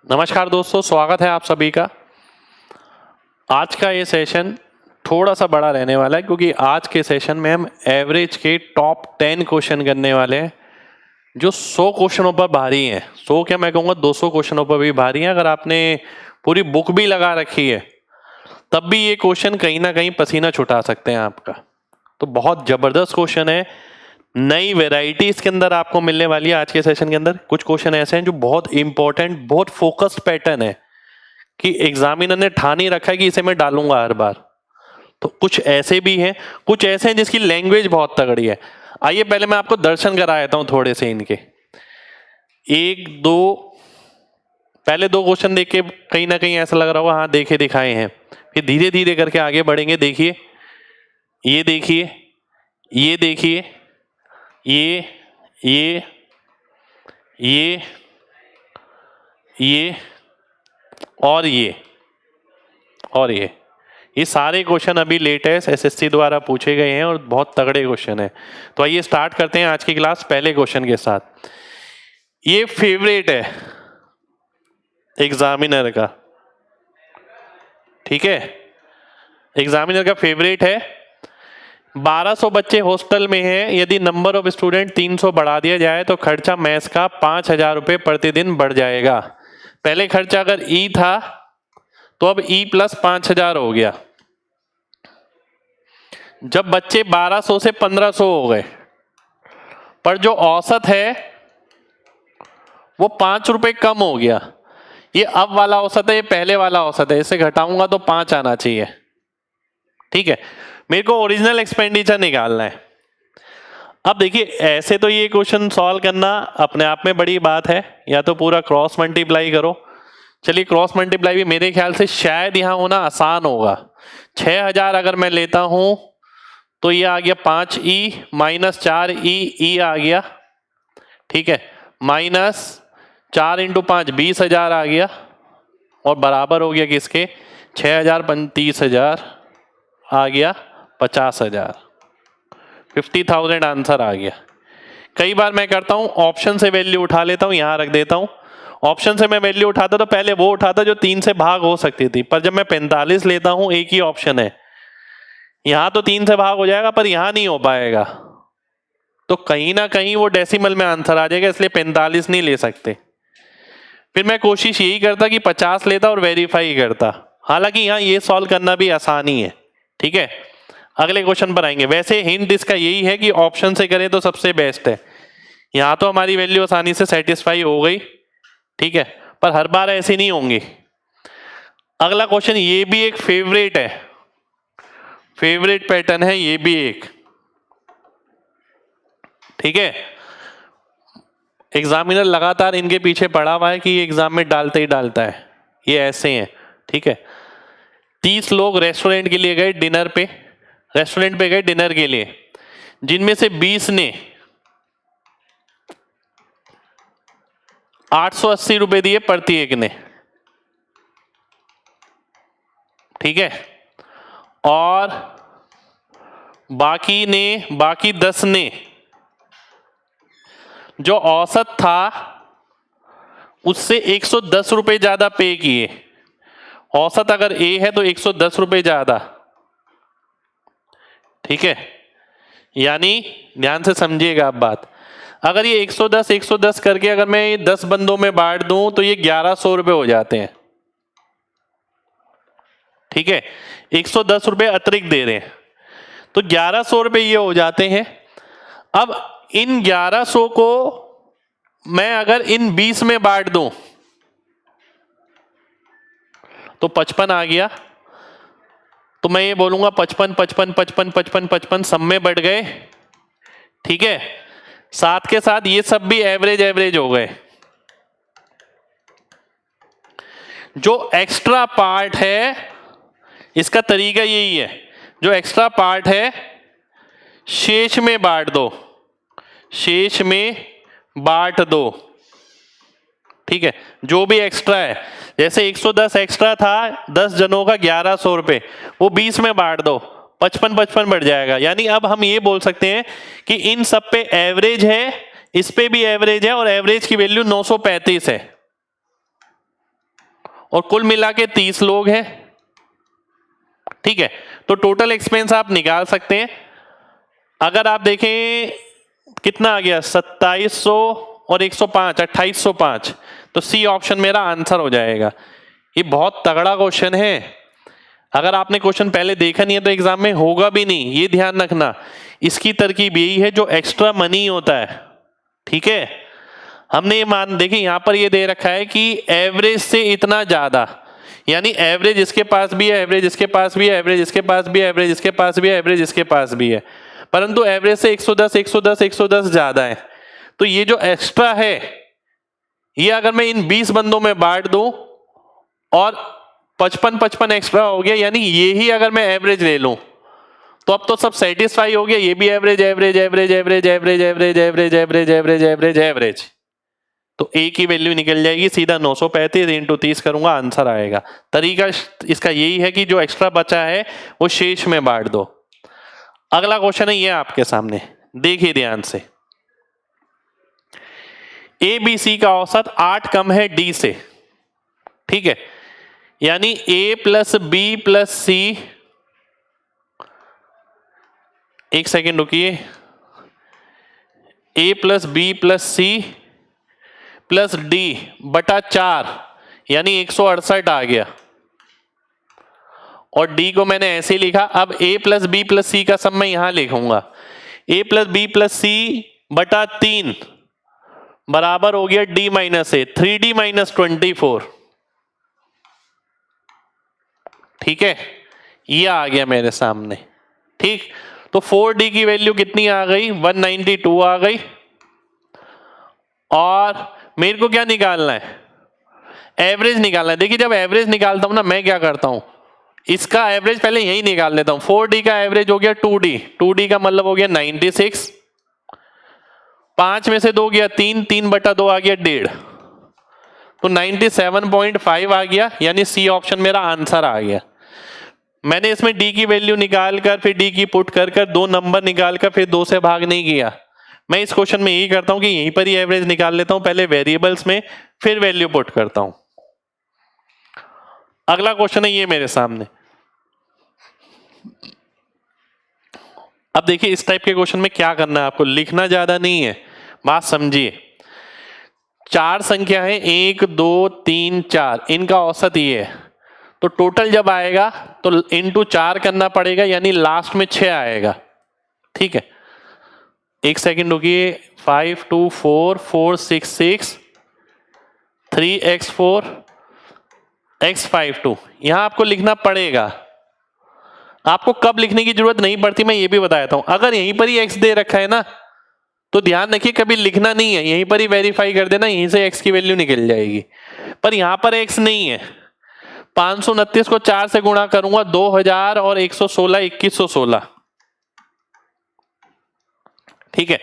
नमस्कार दोस्तों, स्वागत है आप सभी का। आज का ये सेशन थोड़ा सा बड़ा रहने वाला है क्योंकि आज के सेशन में हम एवरेज के टॉप 10 क्वेश्चन करने वाले हैं जो 100 क्वेश्चनों पर भारी हैं। 100 क्या, मैं कहूँगा 200 क्वेश्चनों पर भी भारी हैं। अगर आपने पूरी बुक भी लगा रखी है तब भी ये क्वेश्चन कहीं ना कहीं पसीना छुटा सकते हैं आपका। तो बहुत ज़बरदस्त क्वेश्चन है, नई वेराइटी इसके अंदर आपको मिलने वाली है। आज के सेशन के अंदर कुछ क्वेश्चन ऐसे हैं जो बहुत इंपॉर्टेंट, बहुत फोकस्ड पैटर्न है कि एग्जामिनर ने ठान ही रखा है कि इसे मैं डालूंगा हर बार। तो कुछ ऐसे भी हैं, कुछ ऐसे हैं जिसकी लैंग्वेज बहुत तगड़ी है। आइए पहले मैं आपको दर्शन करा देता हूं थोड़े से इनके। एक दो, पहले दो क्वेश्चन देख के कहीं ना कहीं ऐसा लग रहा होगा हाँ देखे दिखाए हैं, फिर धीरे धीरे करके आगे बढ़ेंगे। देखिए, ये देखिए, ये देखिए, ये ये ये ये और ये सारे क्वेश्चन अभी लेटेस्ट एसएससी द्वारा पूछे गए हैं और बहुत तगड़े क्वेश्चन हैं। तो आइए स्टार्ट करते हैं आज की क्लास पहले क्वेश्चन के साथ। ये फेवरेट है एग्जामिनर का, ठीक है, एग्जामिनर का फेवरेट है। 1200 बच्चे हॉस्टल में हैं, यदि नंबर ऑफ स्टूडेंट 300 बढ़ा दिया जाए तो खर्चा मेस का 5000 रुपये प्रतिदिन बढ़ जाएगा। पहले खर्चा अगर ई था तो अब ई प्लस 5000 हो गया। जब बच्चे 1200 से 1500 हो गए पर जो औसत है वो 5 रुपए कम हो गया। ये अब वाला औसत है, ये पहले वाला औसत है, इसे घटाऊंगा तो 5 आना चाहिए, ठीक है। मेरे को ओरिजिनल एक्सपेंडिचर निकालना है। अब देखिए, ऐसे तो ये क्वेश्चन सॉल्व करना अपने आप में बड़ी बात है, या तो पूरा क्रॉस मल्टीप्लाई करो। चलिए क्रॉस मल्टीप्लाई भी मेरे ख्याल से शायद यहाँ होना आसान होगा। 6000 अगर मैं लेता हूं तो ये आ गया 5e माइनस 4e, ई आ गया, ठीक है, माइनस 4 इंटू 5 20,000 आ गया और बराबर हो गया किसके, 6000 30,000 आ गया 50,000, 50,000 आंसर आ गया। कई बार मैं करता हूं ऑप्शन से वैल्यू उठा लेता हूं, यहां रख देता हूं। ऑप्शन से मैं वैल्यू उठाता तो पहले वो उठाता जो 3 से भाग हो सकती थी, पर जब मैं 45 लेता हूं, एक ही ऑप्शन है, यहां तो 3 से भाग हो जाएगा पर यहां नहीं हो पाएगा, तो कहीं ना कहीं वो डेसिमल में आंसर आ जाएगा, इसलिए 45 नहीं ले सकते। फिर मैं कोशिश यही करता कि 50 लेता और वेरीफाई करता। हालांकि यहाँ ये सॉल्व करना भी आसानी है, ठीक है। अगले क्वेश्चन पर आएंगे। वैसे हिंट इसका यही है कि ऑप्शन से करें तो सबसे बेस्ट है। यहाँ तो हमारी वैल्यू आसानी से सेटिस्फाई हो गई, ठीक है, पर हर बार ऐसे नहीं होंगी। अगला क्वेश्चन ये भी एक फेवरेट है, फेवरेट पैटर्न है ये भी एक, ठीक है। एग्जामिनर लगातार इनके पीछे पड़ा हुआ है कि ये एग्जाम में डालते ही डालता है। ये ऐसे हैं, ठीक है। 30 लोग रेस्टोरेंट के लिए गए डिनर पे, रेस्टोरेंट पे गए डिनर के लिए, जिनमें से 20 ने 880 रुपए दिए प्रति एक ने, ठीक है, और बाकी 10 ने जो औसत था उससे 110 रुपए ज्यादा पे किए। औसत अगर ए है तो 110 रुपए ज्यादा, ठीक है। यानी ध्यान से समझिएगा आप बात, अगर ये 110 करके अगर मैं ये 10 बंदों में बांट दूं तो ये 1100 रुपए हो जाते हैं, ठीक है। 110 रुपए अतिरिक्त दे रहे हैं तो 1100 रुपए ये हो जाते हैं। अब इन 1100 को मैं अगर इन 20 में बांट दूं तो 55 आ गया। तो मैं ये बोलूंगा 55 55 55 55 55 सब में बढ़ गए, ठीक है। साथ के साथ ये सब भी एवरेज एवरेज हो गए। जो एक्स्ट्रा पार्ट है इसका तरीका यही है, जो एक्स्ट्रा पार्ट है शेष में बांट दो, शेष में बांट दो, ठीक है। जो भी एक्स्ट्रा है, जैसे 110 एक्स्ट्रा था 10 जनों का 1100 रुपए, वो 20 में बांट दो, 55 55 बढ़ जाएगा। यानी अब हम ये बोल सकते हैं कि इन सब पे एवरेज है, इस पे भी एवरेज है और एवरेज की वैल्यू 935 है। और कुल मिला के 30 लोग हैं। ठीक है, तो टोटल एक्सपेंस आप निकाल सकते हैं। अगर आप देखें कितना आ गया, 2700 और 105, 2805, तो सी ऑप्शन मेरा आंसर हो जाएगा। ये बहुत तगड़ा क्वेश्चन है। अगर आपने क्वेश्चन पहले देखा नहीं है तो एग्जाम में होगा भी नहीं, ये ध्यान रखना। इसकी तरकीब यही है, जो एक्स्ट्रा मनी होता है, ठीक है, हमने ये मान देखिए यहां पर ये दे रखा है कि एवरेज से इतना ज्यादा, यानी एवरेज इसके पास भी है, एवरेज इसके पास भी है, एवरेज इसके पास भी है, एवरेज इसके पास भी है, एवरेज इसके पास भी है, परंतु एवरेज से 110 110 110 ज्यादा है। तो ये जो एक्स्ट्रा है, ये अगर मैं इन 20 बंदों में बांट दूं और 55 एक्स्ट्रा हो गया, यानी ये ही अगर मैं एवरेज ले लूं तो अब तो सब सेटिस्फाई हो गया। ये भी average average average average average average average average average average average, तो ए की वैल्यू निकल जाएगी सीधा 935 इंटू 30 करूंगा, आंसर आएगा। तरीका इसका यही है कि जो एक्स्ट्रा बचा है वो शेष में बांट दो। अगला क्वेश्चन है ये आपके सामने, देखिए ध्यान से। ए बी सी का औसत 8 कम है डी से, ठीक है, यानी A plus B plus C, एक सेकेंड रुकिए, A plus B plus C plus D बटा 4, यानी 168 आ गया। और डी को मैंने ऐसे ही लिखा। अब ए प्लस बी प्लस सी का सब मैं यहां लिखूंगा, ए प्लस बी प्लस सी बटा 3 बराबर हो गया डी माइनस ए, 3D माइनस 24, ठीक है, ये आ गया मेरे सामने। ठीक, तो 4D की वैल्यू कितनी आ गई, 192 आ गई। और मेरे को क्या निकालना है, एवरेज निकालना है। देखिए जब एवरेज निकालता हूं ना, मैं क्या करता हूं, इसका एवरेज पहले यही निकाल लेता हूं। 4D का एवरेज हो गया 2D, 2D का मतलब हो गया 96, 5 में से 2 गया 3, 3 बटा 2 आ गया 1.5, तो 97.5 आ गया, यानी सी ऑप्शन मेरा आंसर आ गया। मैंने इसमें डी की वैल्यू निकाल कर फिर डी की पुट कर 2 नंबर निकाल कर फिर 2 से भाग नहीं किया। मैं इस क्वेश्चन में यही करता हूं कि यहीं पर ही एवरेज निकाल लेता हूं, पहले वेरिएबल्स में फिर वैल्यू पुट करता हूं। अगला क्वेश्चन है ये मेरे सामने। अब देखिए इस टाइप के क्वेश्चन में क्या करना है आपको, लिखना ज्यादा नहीं है, बात समझिए। 4 संख्या है, 1 2 3 4, इनका औसत ये है, तो टोटल जब आएगा तो इंटू 4 करना पड़ेगा, यानी लास्ट में 6 आएगा। ठीक है, एक सेकंड रुकिए, 5 2 4 4 6 6 3x4 x52, यहां आपको लिखना पड़ेगा। आपको कब लिखने की जरूरत नहीं पड़ती मैं ये भी बता देता हूं। अगर यहीं पर ही x दे रखा है ना, तो ध्यान रखिए कभी लिखना नहीं है, यहीं पर ही वेरीफाई कर देना, यहीं से x की वैल्यू निकल जाएगी। पर यहां पर x नहीं है। 529 को 4 से गुणा करूंगा, 2000 और 116 2116, ठीक है।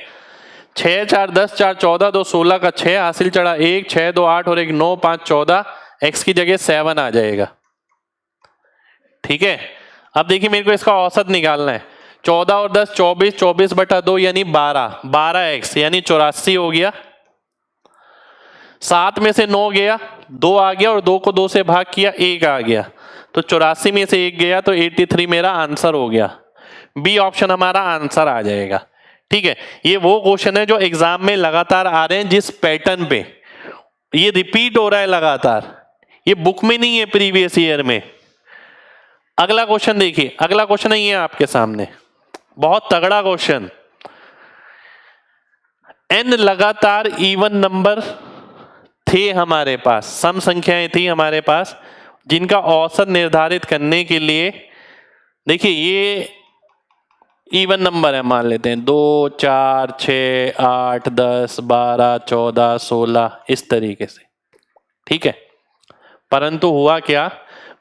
6 4 10 4 14 2 16 का 6 हासिल चढ़ा 1, 6 2 8 और 1 9 5 14, x की जगह 7 आ जाएगा। ठीक है, अब देखिए मेरे को इसका औसत निकालना है। 14 और 10 24, 24 बटा 2 यानी 12, 12x यानी 84 हो गया। 7 में से 9 गया, 2 आ गया, और 2 को 2 से भाग किया, 1 आ गया, तो 84 में से 1 गया, तो 83 मेरा आंसर हो गया। बी ऑप्शन हमारा आंसर आ जाएगा। ठीक है, ये वो क्वेश्चन है जो एग्जाम में लगातार आ रहे हैं, जिस पैटर्न पे ये रिपीट हो रहा है लगातार, ये बुक में नहीं है, प्रीवियस ईयर में। अगला क्वेश्चन देखिए, अगला क्वेश्चन है ये आपके सामने, बहुत तगड़ा क्वेश्चन। n लगातार इवन नंबर थे हमारे पास, सम संख्याएं थी हमारे पास, जिनका औसत निर्धारित करने के लिए, देखिए ये इवन नंबर है, मान लेते हैं 2 4 6 8 10 12 14 16 इस तरीके से। ठीक है, परंतु हुआ क्या,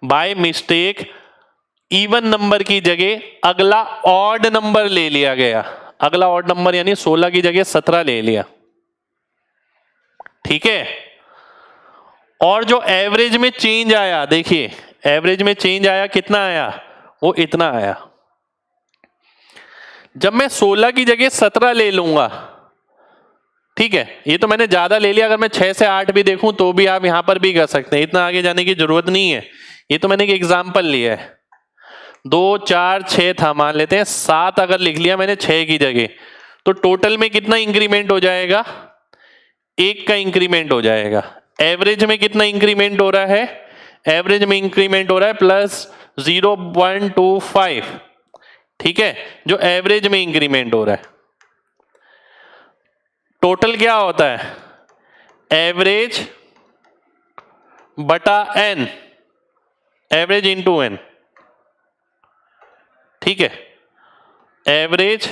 बाय मिस्टेक इवन नंबर की जगह अगला ऑड नंबर ले लिया गया। अगला ऑड नंबर यानी 16 की जगह 17 ले लिया। ठीक है, और जो एवरेज में चेंज आया, देखिए एवरेज में चेंज आया, कितना आया, वो इतना आया। जब मैं 16 की जगह 17 ले लूंगा ठीक है, ये तो मैंने ज्यादा ले लिया। अगर मैं 6 से 8 भी देखूं तो भी आप यहां पर भी कर सकते हैं, इतना आगे जाने की जरूरत नहीं है। ये तो मैंने एक एग्जाम्पल लिया है। 2 4 6 था, मान लेते हैं 7 अगर लिख लिया मैंने 6 की जगह, तो टोटल में कितना इंक्रीमेंट हो जाएगा? 1 का इंक्रीमेंट हो जाएगा। एवरेज में कितना इंक्रीमेंट हो रहा है? एवरेज में इंक्रीमेंट हो रहा है प्लस 0.25। ठीक है, जो एवरेज में इंक्रीमेंट हो रहा है। टोटल क्या होता है? एवरेज बटा एन, एवरेज इंटू एन। ठीक है, एवरेज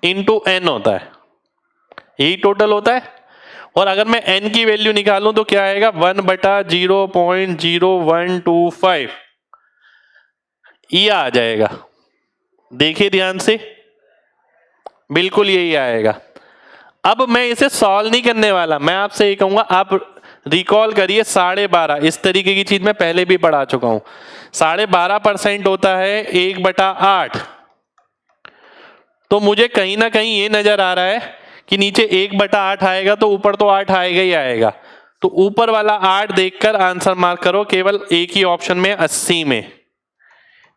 इंटू एन होता है, यही टोटल होता है। और अगर मैं एन की वैल्यू निकालूं तो क्या आएगा? 1/0.0125 ये आ जाएगा। देखिए ध्यान से, बिल्कुल यही आएगा। अब मैं इसे सॉल्व नहीं करने वाला, मैं आपसे ये कहूंगा आप रिकॉल करिए 12.5। इस तरीके की चीज मैं पहले भी पढ़ा चुका हूं। 12.5% होता है 1/8। तो मुझे कहीं ना कहीं ये नजर आ रहा है कि नीचे 1/8 आएगा तो ऊपर तो 8 आएगा ही आएगा। तो ऊपर वाला 8 देखकर आंसर मार्क करो, केवल एक ही ऑप्शन में 80 में।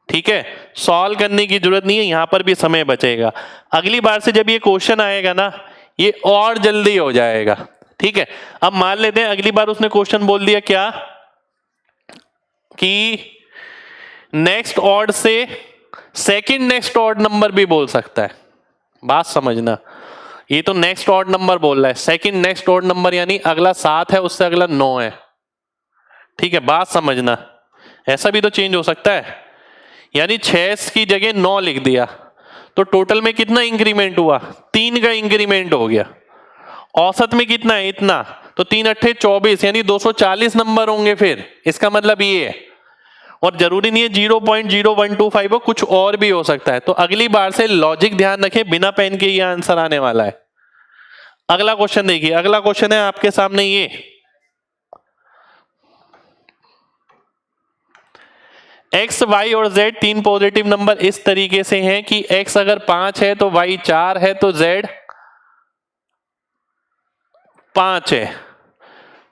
ठीक है, सॉल्व करने की जरूरत नहीं है, यहां पर भी समय बचेगा। अगली बार से जब ये क्वेश्चन आएगा ना, ये और जल्दी हो जाएगा। ठीक है, अब मान लेते हैं अगली बार उसने क्वेश्चन बोल दिया क्या कि नेक्स्ट ऑड से सेकंड नेक्स्ट ऑड नंबर भी बोल सकता है। बात समझना, ये तो नेक्स्ट ऑड नंबर बोल रहा है, सेकंड नेक्स्ट ऑड नंबर यानी अगला 7 है, उससे अगला 9 है। ठीक है, बात समझना, ऐसा भी तो चेंज हो सकता है। यानी 6 की जगह 9 लिख दिया तो टोटल में कितना इंक्रीमेंट हुआ? 3 का इंक्रीमेंट हो गया। औसत में कितना है? इतना। तो 3 अट्ठे 24 यानी 240 नंबर होंगे। फिर इसका मतलब ये है, और जरूरी नहीं है 0.0125 हो, कुछ और भी हो सकता है। तो अगली बार से लॉजिक ध्यान रखें, बिना पेन के ये आंसर आने वाला है। अगला क्वेश्चन देखिए, अगला क्वेश्चन है आपके सामने ये। एक्स, वाई और जेड 3 पॉजिटिव नंबर इस तरीके से हैं कि एक्स अगर 5 है तो वाई 4 है तो जेड 5 है।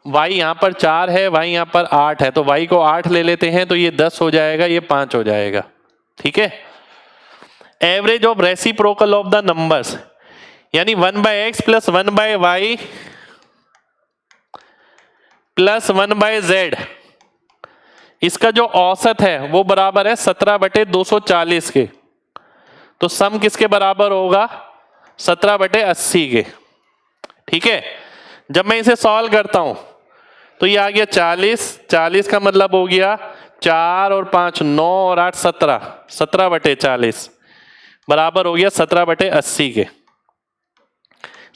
वाई यहां पर 4 है, वाई यहां पर 8 है, तो वाई को 8 ले लेते हैं तो ये 10 हो जाएगा, ये 5 हो जाएगा। ठीक है, average of reciprocal of the numbers यानी 1/x plus 1/y plus 1/z, इसका जो औसत है वो बराबर है 17/240 के। तो सम किसके बराबर होगा? 17/80 के। ठीक है, जब मैं इसे सॉल्व करता हूं तो ये आ गया 40। 40 का मतलब हो गया 4 और 5 9 और 8 17, 17/40 बराबर हो गया 17/80 के।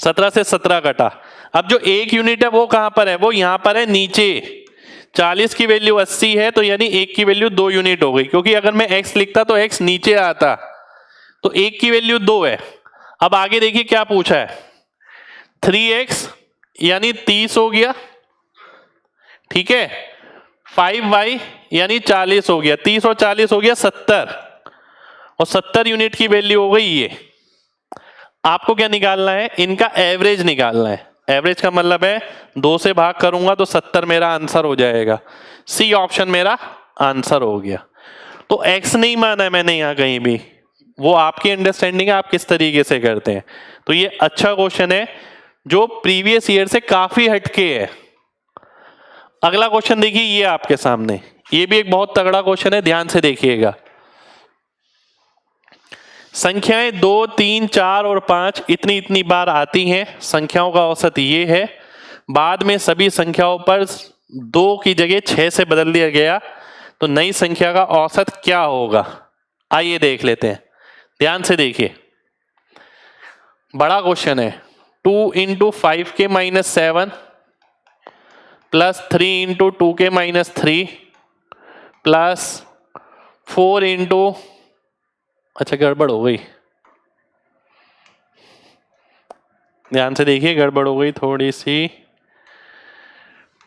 17 से 17 कटा। अब जो एक यूनिट है वो कहां पर है? वो यहां पर है नीचे। 40 की वैल्यू 80 है तो यानी 1 की वैल्यू 2 यूनिट हो गई, क्योंकि अगर मैं x लिखता तो x नीचे आता, तो 1 की वैल्यू 2 है। अब आगे देखिए क्या पूछा है, 3x यानी 30 हो गया। ठीक है, 5y यानी 40 हो गया। 30 और 40 हो गया 70, और 70 यूनिट की वैल्यू हो गई ये। आपको क्या निकालना है? इनका एवरेज निकालना है। एवरेज का मतलब है 2 से भाग करूंगा तो 70 मेरा आंसर हो जाएगा। सी ऑप्शन मेरा आंसर हो गया। तो x नहीं माना है मैंने यहां कहीं भी, वो आपकी अंडरस्टैंडिंग है आप किस तरीके से करते हैं। तो ये अच्छा क्वेश्चन है जो प्रीवियस ईयर से काफी हटके है। अगला क्वेश्चन देखिए, ये आपके सामने, ये भी एक बहुत तगड़ा क्वेश्चन है, ध्यान से देखिएगा। संख्याएं 2 3 4 और 5 इतनी इतनी बार आती हैं, संख्याओं का औसत ये है। बाद में सभी संख्याओं पर 2 की जगह 6 से बदल दिया गया, तो नई संख्या का औसत क्या होगा? आइए देख लेते हैं, ध्यान से देखिए। बड़ा क्वेश्चन है। 2 × 5k - 7 प्लस 3 × 2k - 3 प्लस 4 × अच्छा गड़बड़ हो गई, ध्यान से देखिए, गड़बड़ हो गई थोड़ी सी।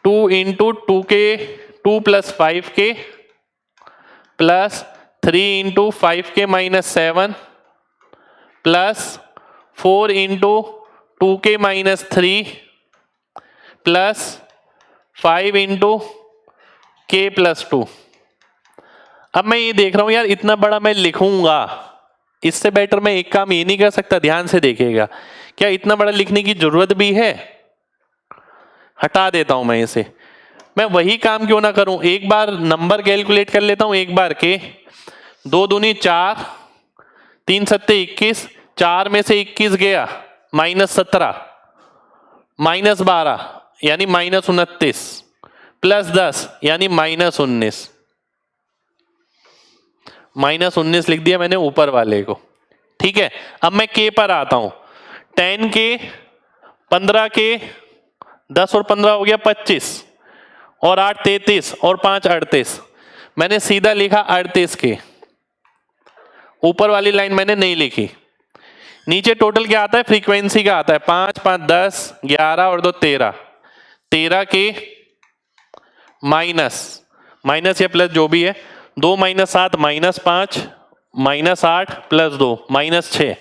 2 × 2k 2 + 5k plus 3 × 5k - 7 plus 4 into 2k minus 3 plus 5 into k plus 2। अब मैं ये देख रहा हूं यार इतना बड़ा मैं लिखूंगा, इससे बेटर मैं एक काम ये नहीं कर सकता? ध्यान से देखिएगा, क्या इतना बड़ा लिखने की जरूरत भी है? हटा देता हूं मैं इसे। मैं वही काम क्यों ना करूं, एक बार नंबर कैलकुलेट कर लेता हूं एक बार के। 2 दूनी 4, 3 सत्ते 21, 4 में से 21 गया माइनस 17, माइनस 12 यानी माइनस 29, प्लस 10 यानी माइनस 19। माइनस 19 लिख दिया मैंने ऊपर वाले को। ठीक है, अब मैं के पर आता हूं। 10 के, 15 के, 10 और 15 हो गया 25, और 8 33, और 5 38। मैंने सीधा लिखा 38 के, ऊपर वाली लाइन मैंने नहीं लिखी। नीचे टोटल क्या आता है? फ्रीक्वेंसी का आता है। 5 5 10 11 और 2 13, 13 के माइनस माइनस या प्लस जो भी है, 2 minus 7 minus 5 minus 8 plus 2 minus 6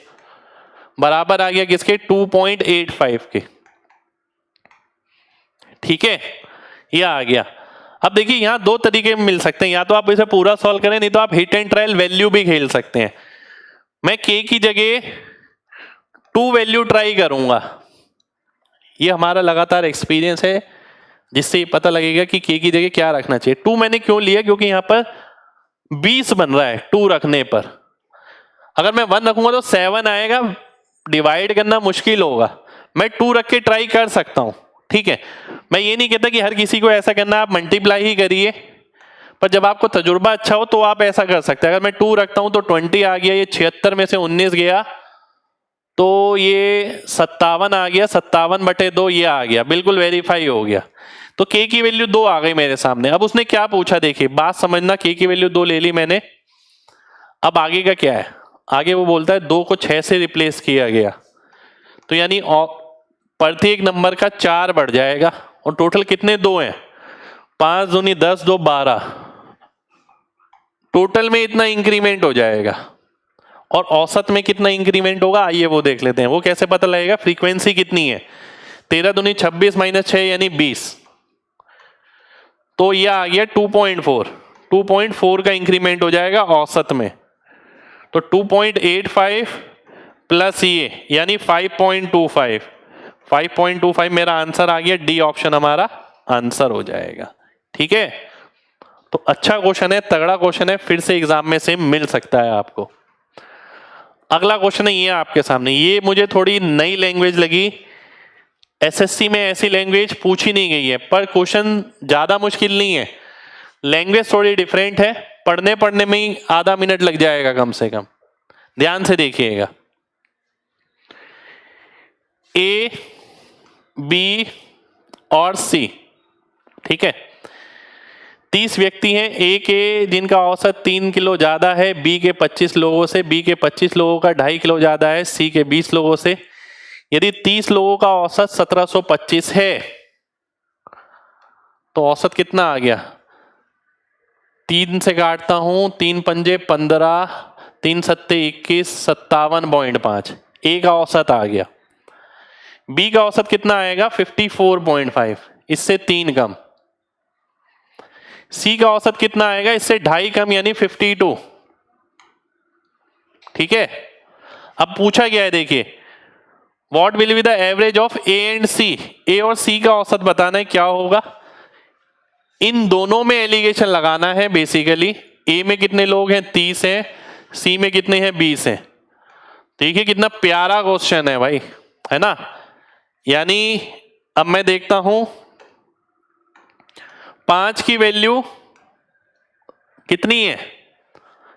बराबर आ गया किसके? 2.85 के। ठीक है, ये आ गया। अब देखिए यहां दो तरीके मिल सकते हैं, या तो आप इसे पूरा सॉल्व करें, नहीं तो आप हिट एंड ट्रायल वैल्यू भी खेल सकते हैं। मैं के की जगह 2 वैल्यू ट्राई करूंगा। ये हमारा लगातार एक्सपीरियंस है, जिससे ये पता लगेगा कि के की जगह क्या रखना चाहिए। 2 मैंने क्यों लिया? क्योंकि यहां पर 20 बन रहा है 2 रखने पर। अगर मैं 1 रखूंगा तो 7 आएगा, डिवाइड करना मुश्किल होगा। मैं 2 रख के ट्राई कर सकता हूं। ठीक है, मैं ये नहीं कहता कि हर किसी को ऐसा करना, आप मल्टीप्लाई ही करिए, पर जब आपको तजुर्बा अच्छा हो तो आप ऐसा कर सकते हैं। अगर मैं 2 रखता हूं तो 20 आ गया, ये 76 में से 19 गया तो ये 57 आ गया, 57/2 ये आ गया, बिल्कुल वेरीफाई हो गया। तो के की वैल्यू 2 आ गई मेरे सामने। अब उसने क्या पूछा, देखिए बात समझना, के की वैल्यू 2 ले ली मैंने। अब आगे का क्या है? आगे वो बोलता है 2 को 6 से रिप्लेस किया गया, तो यानी प्रत्येक नंबर का 4 बढ़ जाएगा। और टोटल कितने 2 हैं? 5 दूनी 10, 2 12, टोटल में इतना इंक्रीमेंट हो जाएगा। और औसत में कितना इंक्रीमेंट होगा, आइए वो देख लेते हैं। वो कैसे पता लगेगा? फ्रीक्वेंसी कितनी है? 13 दूनी 26 माइनस 6 यानी 20, तो यह आ गया 2.4। 2.4 का इंक्रीमेंट हो जाएगा औसत में, तो 2.85 प्लस ये यानी 5.25। 5.25 मेरा आंसर आ गया, डी ऑप्शन हमारा आंसर हो जाएगा। ठीक है, तो अच्छा क्वेश्चन है, तगड़ा क्वेश्चन है, फिर से एग्जाम में से मिल सकता है आपको। अगला क्वेश्चन है ये आपके सामने, ये मुझे थोड़ी नई लैंग्वेज लगी। एसएससी में ऐसी लैंग्वेज पूछी नहीं गई है, पर क्वेश्चन ज्यादा मुश्किल नहीं है। लैंग्वेज थोड़ी डिफरेंट है, पढ़ने में ही आधा मिनट लग जाएगा कम से कम। ध्यान से देखिएगा। ए, बी और सी, ठीक है, 30 व्यक्ति हैं। ए के जिनका औसत 3 किलो ज्यादा है बी के 25 लोगों से, बी के 25 लोगों का 2.5 किलो ज्यादा है सी के 20 लोगों से। यदि 30 लोगों का औसत 1725 है तो औसत कितना आ गया? 3 से काटता हूं, 3 पंजे 15, 3 सत्ते 21, 57.5। ए का औसत आ गया। बी का औसत कितना आएगा? 54.5, इससे 3 कम। सी का औसत कितना आएगा? इससे 2.5 कम, यानी 52। ठीक है, अब पूछा गया है, देखिए what will be the average of A and C. A और सी का औसत बताना है, क्या होगा? इन दोनों में एलिगेशन लगाना है बेसिकली। ए में कितने लोग हैं? 30 हैं, सी में कितने हैं? 20 हैं। देखिए कितना प्यारा क्वेश्चन है भाई, है ना? यानी अब मैं देखता हूं 5 की वैल्यू कितनी है?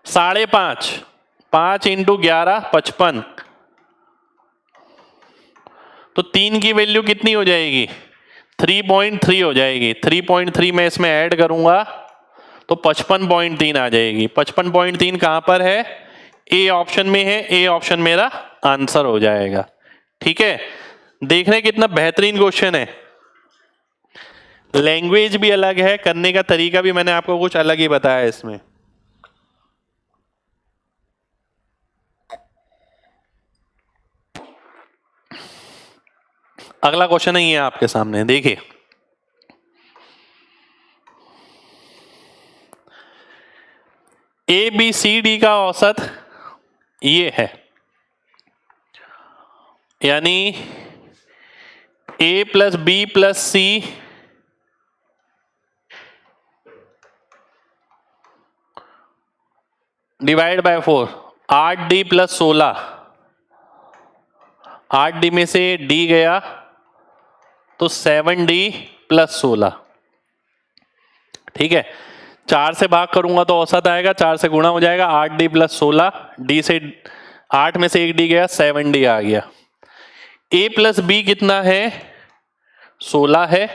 5.5, 5 इंटू 11 55, तो 3 की वैल्यू कितनी हो जाएगी? 3.3 हो जाएगी। 3.3 मैं इसमें ऐड करूंगा तो 55.3 आ जाएगी। 55.3 कहां पर है? ए ऑप्शन में है। ए ऑप्शन मेरा आंसर हो जाएगा। ठीक है, देखने कितना बेहतरीन क्वेश्चन है। लैंग्वेज भी अलग है, करने का तरीका भी मैंने आपको कुछ अलग ही बताया इसमें। अगला क्वेश्चन है ये आपके सामने, देखिए ए बी सी डी का औसत ये है, यानी A plus B plus C divide by 4, 8D plus 16, 8D में से D गया तो 7D प्लस 16, ठीक है। 4 से भाग करूंगा तो औसत आएगा, 4 से गुणा हो जाएगा, 8D प्लस 16, D से 8 में से 1 D गया, 7D आ गया। A प्लस बी कितना है, 16 है।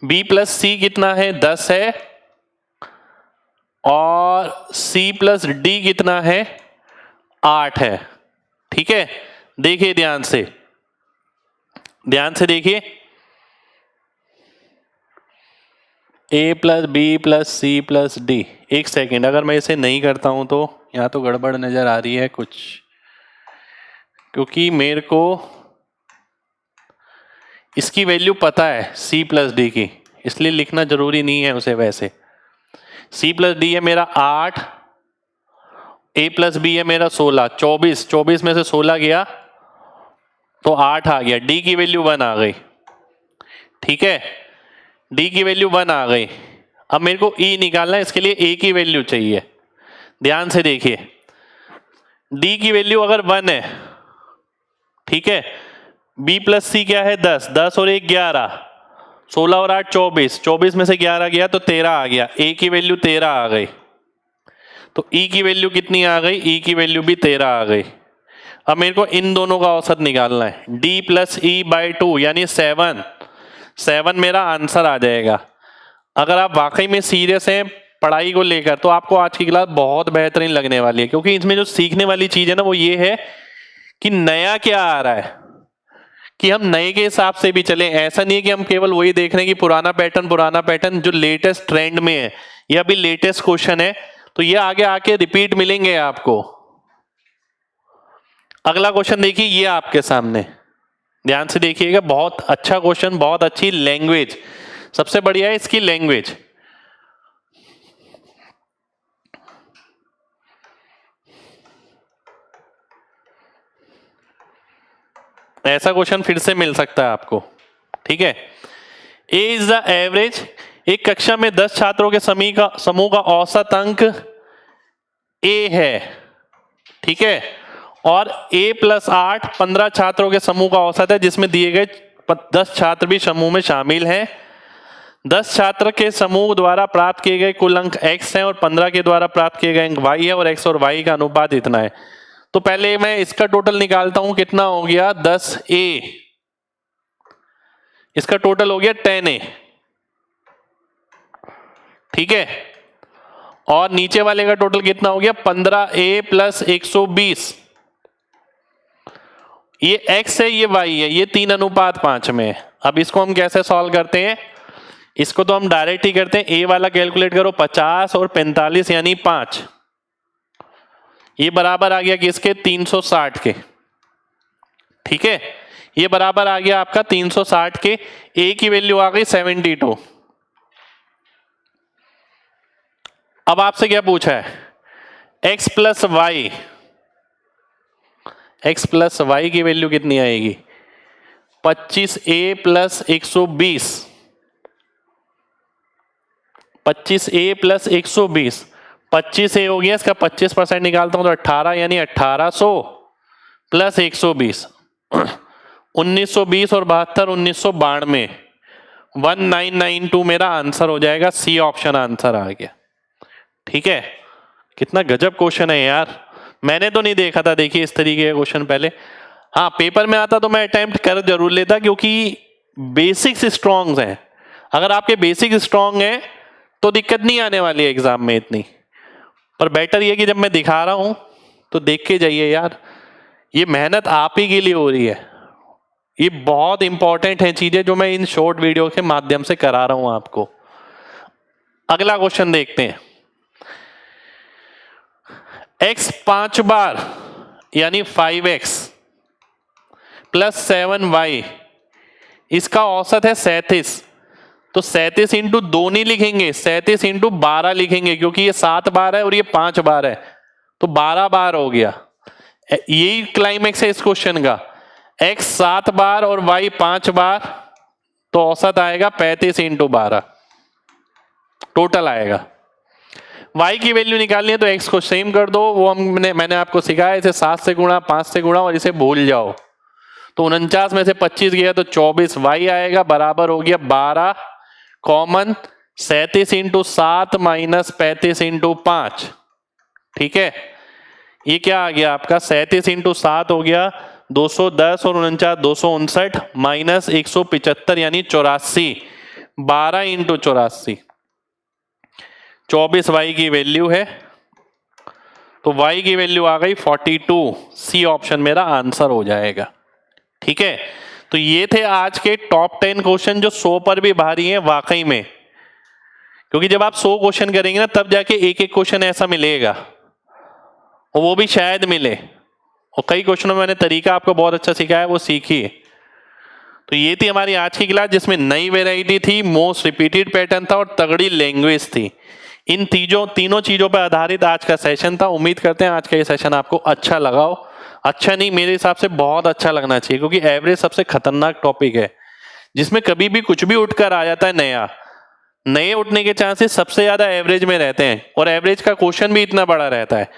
B प्लस सी कितना है, 10 है। और C प्लस D कितना है, 8 है, ठीक है। देखिए ध्यान से देखिए, A plus B plus C plus D. एक सेकेंड, अगर मैं इसे नहीं करता हूं तो यहाँ तो गड़बड़ नजर आ रही है कुछ, क्योंकि मेरे को इसकी वैल्यू पता है C प्लस डी की, इसलिए लिखना जरूरी नहीं है उसे। वैसे C प्लस डी है मेरा 8, A प्लस बी है मेरा 16, 24 में से 16 गया तो 8 आ गया। D की वैल्यू 1 आ गई, ठीक है। D की वैल्यू 1 आ गई। अब मेरे को E निकालना है, इसके लिए A की वैल्यू चाहिए। ध्यान से देखिए, D की वैल्यू अगर 1 है, ठीक है। B प्लस सी क्या है, 10 और 1 11, 16 और 8 24 में से 11 गया तो 13 आ गया। A की वैल्यू 13 आ गई, तो E की वैल्यू कितनी आ गई, E की वैल्यू भी 13 आ गई। अब मेरे को इन दोनों का औसत निकालना है, D प्लस E बाई 2 यानी 7 मेरा आंसर आ जाएगा। अगर आप वाकई में सीरियस हैं पढ़ाई को लेकर तो आपको आज की क्लास बहुत बेहतरीन लगने वाली है, क्योंकि इसमें जो सीखने वाली चीज है ना वो ये है कि नया क्या आ रहा है, कि हम नए के हिसाब से भी चलें। ऐसा नहीं है कि हम केवल वही देख रहे हैं कि पुराना पैटर्न जो लेटेस्ट ट्रेंड में है या अभी लेटेस्ट क्वेश्चन है तो ये आगे आके रिपीट मिलेंगे आपको। अगला क्वेश्चन देखिए, ये आपके सामने ध्यान से देखिएगा, बहुत अच्छा क्वेश्चन, बहुत अच्छी लैंग्वेज, सबसे बढ़िया है इसकी लैंग्वेज। ऐसा क्वेश्चन फिर से मिल सकता है आपको, ठीक है। ए इज द एवरेज, एक कक्षा में 10 छात्रों के समूह का औसत अंक ए है, ठीक है। और A प्लस 8 15 छात्रों के समूह का औसत है, जिसमें दिए गए 10 छात्र भी समूह में शामिल हैं। 10 छात्र के समूह द्वारा प्राप्त किए गए कुल अंक x हैं और 15 के द्वारा प्राप्त किए गए अंक y है, और x और y का अनुपात इतना है। तो पहले मैं इसका टोटल निकालता हूं, कितना हो गया 10A, इसका टोटल हो गया 10A, ठीक है। और नीचे वाले का टोटल कितना हो गया 15A प्लस 120, ये x है ये y है, ये 3:5 में है। अब इसको हम कैसे सॉल्व करते हैं, इसको तो हम डायरेक्ट ही करते हैं। a वाला कैलकुलेट करो, 50 और 45 यानी 5, ये बराबर आ गया किसके 360 के, ठीक है। ये बराबर आ गया आपका 360 के। a की वैल्यू आ गई 72। अब आपसे क्या पूछा है, x प्लस वाई की वैल्यू कितनी आएगी 25A plus 120, 25A plus 120, 25A हो गया, इसका 25% निकालता हूं तो 18 यानी 1800 प्लस 120, 1920 और 72 1992, 1992 मेरा आंसर हो जाएगा। सी ऑप्शन आंसर आ गया, ठीक है। कितना गजब क्वेश्चन है यार, मैंने तो नहीं देखा था देखिए इस तरीके का क्वेश्चन पहले। हाँ पेपर में आता तो मैं अटेम्प्ट कर जरूर लेता, क्योंकि बेसिक्स स्ट्रॉन्ग हैं। अगर आपके बेसिक स्ट्रॉन्ग हैं तो दिक्कत नहीं आने वाली है एग्जाम में इतनी। पर बेटर ये कि जब मैं दिखा रहा हूं तो देख के जाइए यार, ये मेहनत आप ही के लिए हो रही है। ये बहुत इंपॉर्टेंट है चीजें जो मैं इन शॉर्ट वीडियो के माध्यम से करा रहा हूं आपको। अगला क्वेश्चन देखते हैं, x 5 बार यानी 5x प्लस 7y, इसका औसत है 37। तो 37 इंटू 2 नहीं लिखेंगे, 37 इंटू 12 लिखेंगे, क्योंकि ये 7 बार है और ये 5 बार है, तो 12 बार हो गया। यही क्लाइमेक्स है इस क्वेश्चन का, x 7 बार और y 5 बार, तो औसत आएगा 35 इंटू 12 टोटल आएगा। y की वैल्यू निकालनी है तो x को सेम कर दो, वो मैंने आपको सिखाया, इसे 7 से गुणा, 5 से गुणा और इसे भूल जाओ। तो 49 में से 25 गया तो 24 y आएगा, बराबर हो गया 12 कॉमन 37 इंटू 7 माइनस 35 इंटू 5। ठीक है, ये क्या आ गया आपका, 37 इंटू 7 हो गया 210 और 49 259 माइनस 175 यानी 84, 12 इंटू 84, 24 y की वैल्यू है, तो y की वैल्यू आ गई 42। सी ऑप्शन मेरा आंसर हो जाएगा। ठीक है, तो ये थे आज के टॉप 10 क्वेश्चन जो 100 पर भी भारी हैं वाकई में, क्योंकि जब आप 100 क्वेश्चन करेंगे ना तब जाके एक एक क्वेश्चन ऐसा मिलेगा, और वो भी शायद मिले। और कई क्वेश्चनों में मैंने तरीका आपको बहुत अच्छा सिखाया, वो सीखिए। तो ये थी हमारी आज की क्लास, जिसमें नई वैरायटी थी, मोस्ट रिपीटेड पैटर्न था और तगड़ी लैंग्वेज थी। इन तीनों चीजों पर आधारित आज का सेशन था। उम्मीद करते हैं आज का ये सेशन आपको अच्छा लगा हो। अच्छा नहीं, मेरे हिसाब से बहुत अच्छा लगना चाहिए, क्योंकि एवरेज सबसे खतरनाक टॉपिक है, जिसमें कभी भी कुछ भी उठकर आ जाता है नया। नए उठने के चांसेस सबसे ज्यादा एवरेज में रहते हैं, और एवरेज का क्वेश्चन भी इतना बड़ा रहता है।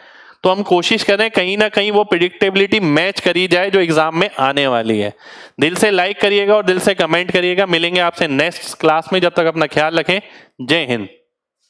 तो हम कोशिश करें कहीं ना कहीं वो प्रिडिक्टेबिलिटी मैच करी जाए जो एग्जाम में आने वाली है। दिल से लाइक करिएगा और दिल से कमेंट करिएगा। मिलेंगे आपसे नेक्स्ट क्लास में, जब तक अपना ख्याल रखें। जय हिंद।